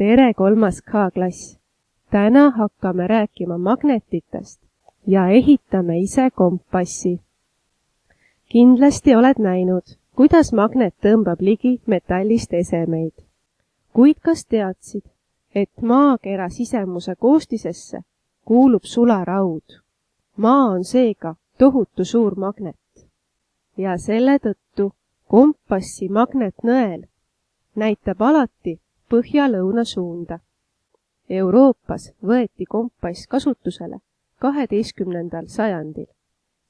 Tere 3. K-klass! Täna hakkame rääkima magnetitest ja ehitame ise kompassi. Kindlasti oled näinud, kuidas magnet tõmbab ligi metallist esemeid. Kuid kas teadsid, et maakera sisemuse koostisesse kuulub sularaud? Maa on seega tohutu suur magnet. Ja selle tõttu kompassi magnetnõel näitab alati põhja-lõuna suunda. Euroopas võeti kompass kasutusele 12. sajandil.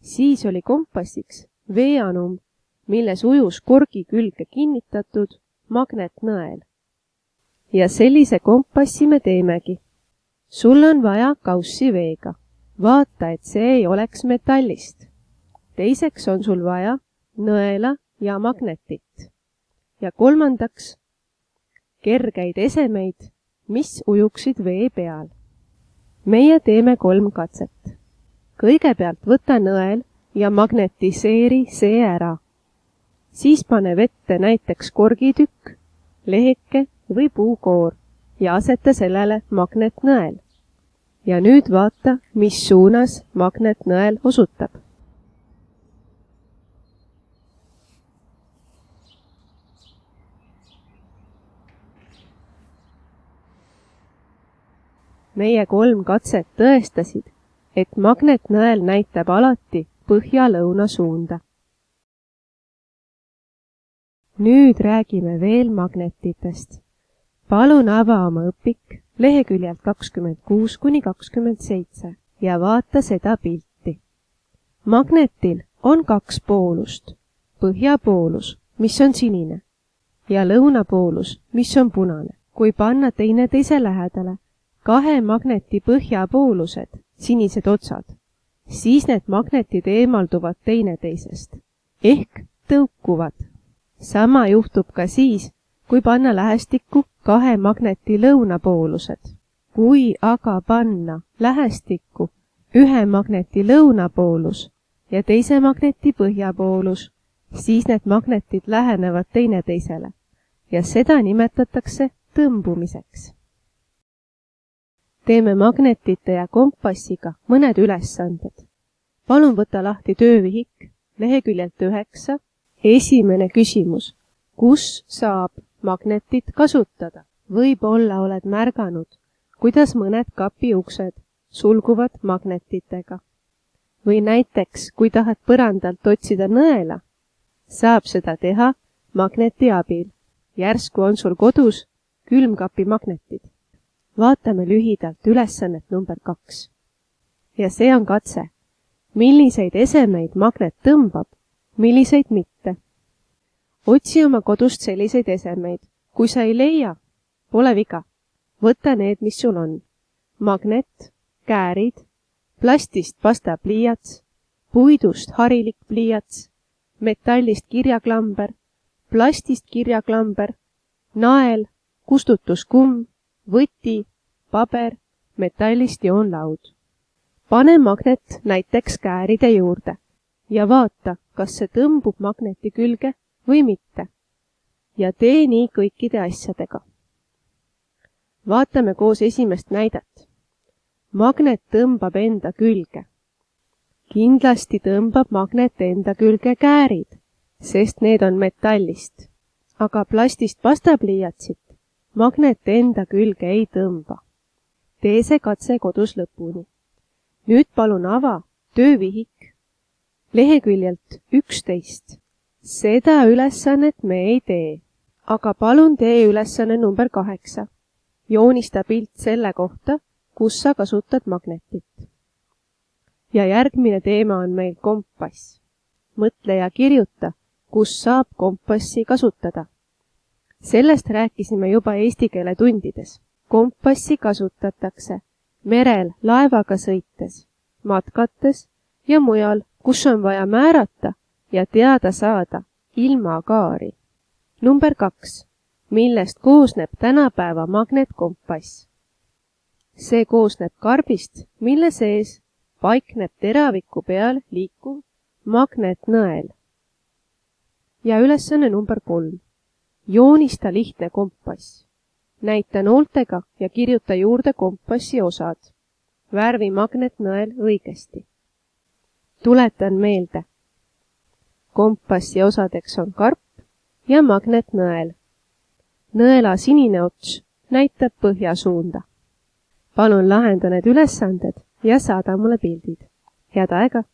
Siis oli kompassiks veeanum, milles ujus korgi külge kinnitatud magnetnõel. Ja sellise kompassi me teemegi. Sul on vaja kaussi veega. Vaata, et see ei oleks metallist. Teiseks on sul vaja nõela ja magnetit. Ja kolmandaks kergeid esemeid, mis ujuksid vee peal. Meie teeme 3 katset. Kõigepealt võta nõel ja magnetiseeri see ära. Siis pane vette näiteks korgitükk, leheke või puukoor ja aseta sellele magnetnõel. Ja nüüd vaata, mis suunas magnetnõel osutab. Meie 3 katset tõestasid, et magnetnõel näitab alati põhja-lõuna suunda. Nüüd räägime veel magnetitest. Palun ava oma õpik leheküljelt 26–27 ja vaata seda pilti. Magnetil on 2 poolust. Põhjapoolus, mis on sinine, ja lõunapoolus, mis on punane. Kui panna teineteise lähedale 2 magneti põhjapoolused, sinised otsad, siis need magnetid eemalduvad teineteisest, ehk tõukuvad. Sama juhtub ka siis, kui panna lähestikku 2 magneti lõunapoolused. Kui aga panna lähestikku 1 magneti lõunapoolus ja teise magneti põhjapoolus, siis need magnetid lähenevad teineteisele ja seda nimetatakse tõmbumiseks. Teeme magnetite ja kompassiga mõned ülesanded. Palun võta lahti töövihik, leheküljelt 9. Esimene küsimus. Kus saab magnetit kasutada? Võib-olla oled märganud, kuidas mõned kapiuksed sulguvad magnetitega. Või näiteks, kui tahad põrandalt otsida nõela, saab seda teha magneti abil. Järsku on sul kodus külmkapi magnetid. Vaatame lühidalt ülesannet number 2. Ja see on katse. Milliseid esemeid magnet tõmbab, milliseid mitte? Otsi oma kodust selliseid esemeid. Kui sa ei leia, pole viga. Võta need, mis sul on. Magnet, käärid, plastist pastapliiats, puidust harilik pliiats, metallist kirjaklamber, plastist kirjaklamber, nael, kustutuskumm, võti, paber, metallist joonlaud. Pane magnet näiteks kääride juurde ja vaata, kas see tõmbub magneti külge või mitte. Ja tee nii kõikide asjadega. Vaatame koos esimest näidet. Magnet tõmbab enda külge. Kindlasti tõmbab magnet enda külge käärid, sest need on metallist. Aga plastist pastapliiatsit magnet enda külge ei tõmba. Tee see katse kodus lõpuni. Nüüd palun ava töövihik leheküljelt 11. Seda ülesannet me ei tee, aga palun tee ülesanne number 8. Joonista pilt selle kohta, kus sa kasutad magnetit. Ja järgmine teema on meil kompass. Mõtle ja kirjuta, kus saab kompassi kasutada. Sellest rääkisime juba eesti keele tundides. Kompassi kasutatakse merel laevaga sõites, matkates ja mujal, kus on vaja määrata ja teada saada ilmakaari. Number 2. Millest koosneb tänapäeva magnetkompass? See koosneb karbist, mille sees paikneb teraviku peal liikuv magnetnõel. Ja ülesanne number 3. Joonista lihtne kompass. näita nooltega ja kirjuta juurde kompassi osad. Värvi magnetnõel õigesti. Tuletan meelde. Kompassi osadeks on karp ja magnetnõel. Nõela sinine ots näitab põhjasuunda. Palun lahenda need ülesanded ja saada mulle pildid. Head aega!